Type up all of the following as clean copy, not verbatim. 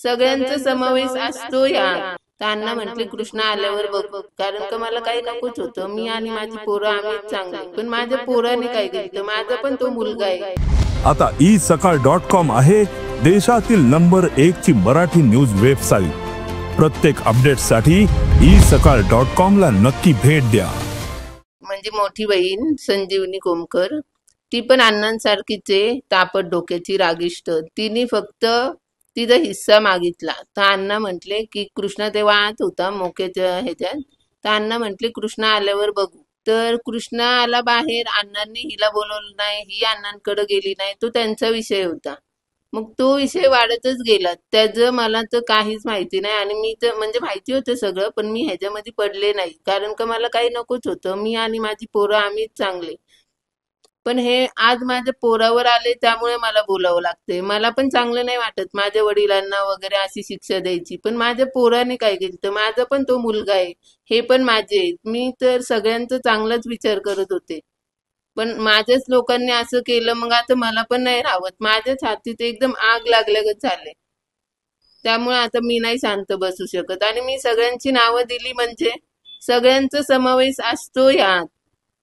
सगळ्यांचा समावेश असतो यात. त्यांना म्हटले कृष्णा आल्यावर बघ, कारण का मला काही नकोच होतं. मी आणि माझी पोरं आम्हीच चांगली, पण माझ्या पोराने काय केलं, माझा पण तो मुलगा आहे. आता isakal.com आहे देशातील नंबर 1 ची मराठी न्यूज वेबसाईट. प्रत्येक अपडेटसाठी isakal.com ला नक्की भेट द्या. म्हणजे मोठी बहीण संजीवनी कोमकर, ती पण अण्णांसारखीच आहे, तापट डोक्याची, रागिष्ट. तिने फक्त तिचा हिस्सा मागितला. तर अण्णा म्हटले की कृष्णा ते वाहत होता मोक्याच्या ह्याच्यात. तर अण्णा म्हटले कृष्णा आल्यावर बघू. तर कृष्णा आला बाहेर, अण्णांनी हिला बोलवलं नाही, ही अण्णांकडे गेली नाही. तो त्यांचा विषय होता. मग तो विषय वाढतच गेला. त्याचं मला तर काहीच माहिती नाही. आणि मी तर म्हणजे माहिती होतं सगळं, पण मी ह्याच्यामध्ये पडले नाही, कारण का मला काही नकोच होतं. मी आणि माझी पोरं आम्हीच चांगले. पण हे आज माझ्या पोरावर आले, त्यामुळे मला बोलावं लागतंय. मला पण चांगलं नाही वाटत माझ्या वडिलांना वगैरे अशी शिक्षा द्यायची, पण माझ्या पोराने काय केलं, तर माझा पण तो मुलगा आहे, हे पण माझे आहेत. मी तर सगळ्यांचा चांगलाच विचार करत होते, पण माझ्याच लोकांनी असं केलं. मग आता मला पण नाही राहत. माझ्या छातीत एकदम आग लागल्यागत झाले. त्यामुळे आता मी नाही शांत बसू शकत. आणि मी सगळ्यांची नावं दिली म्हणजे सगळ्यांचा समावेश असतो यात.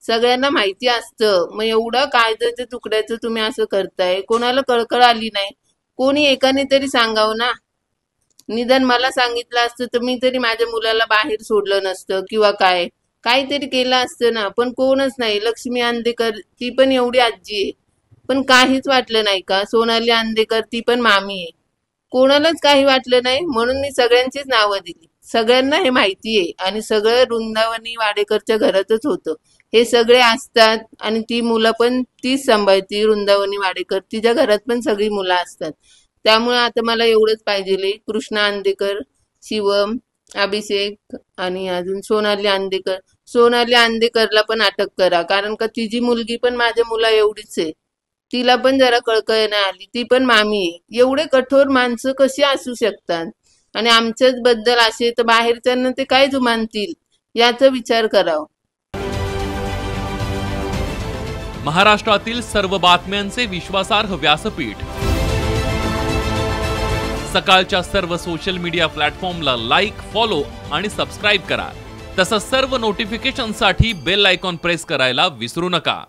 सगळ्यांना माहिती असतं. मग एवढं काळजाच्या तुकड्याचं तुम्ही असं करताय, कोणाला कळकळ आली नाही? कोणी एकाने तरी सांगावं ना. निदान मला सांगितलं असतं तर मी तरी माझ्या मुलाला बाहेर सोडलं नसतं किंवा काहीतरी केलं असतं ना. पण कोणच नाही. लक्ष्मी अंधेकर, ती पण एवढी आजी आहे, पण काहीच वाटलं नाही का? सोनाली अंधेकर, ती पण मामी आहे, कोणालाच काही वाटलं नाही. म्हणून मी सगळ्यांचीच नावं दिली. सगळ्यांना हे माहिती आहे. आणि सगळं वृंदावनी वाडेकरच्या घरातच होतं. हे सगळे असतात आणि ती मुलं पण तीच सांभाळती. वृंदावनी वाडेकर, तिच्या घरात पण सगळी मुलं असतात. त्यामुळे आता मला एवढंच पाहिजे, कृष्णा अंधेकर, शिवम, अभिषेक आणि अजून सोनाली अंधेकर. सोनाली अंधेकरला पण अटक करा, कारण का तिची मुलगी पण माझ्या मुला एवढीच आहे. तिला पण जरा कळकळ नाही आली, ती पण मामी आहे. एवढे कठोर माणसं कशी असू शकतात? आणि आमच्याच बद्दल असे तर बाहेरच्यांना ते काय जुमानतील, याचा विचार करावा. महाराष्ट्रातील सर्व बातम्यांचे विश्वासार्ह व्यासपीठ. सकाळच्या सर्व सोशल मीडिया प्लॅटफॉर्मला लाईक, फॉलो आणि सबस्क्राईब करा. तसंच सर्व नोटिफिकेशनसाठी बेल आयकॉन प्रेस करायला विसरू नका.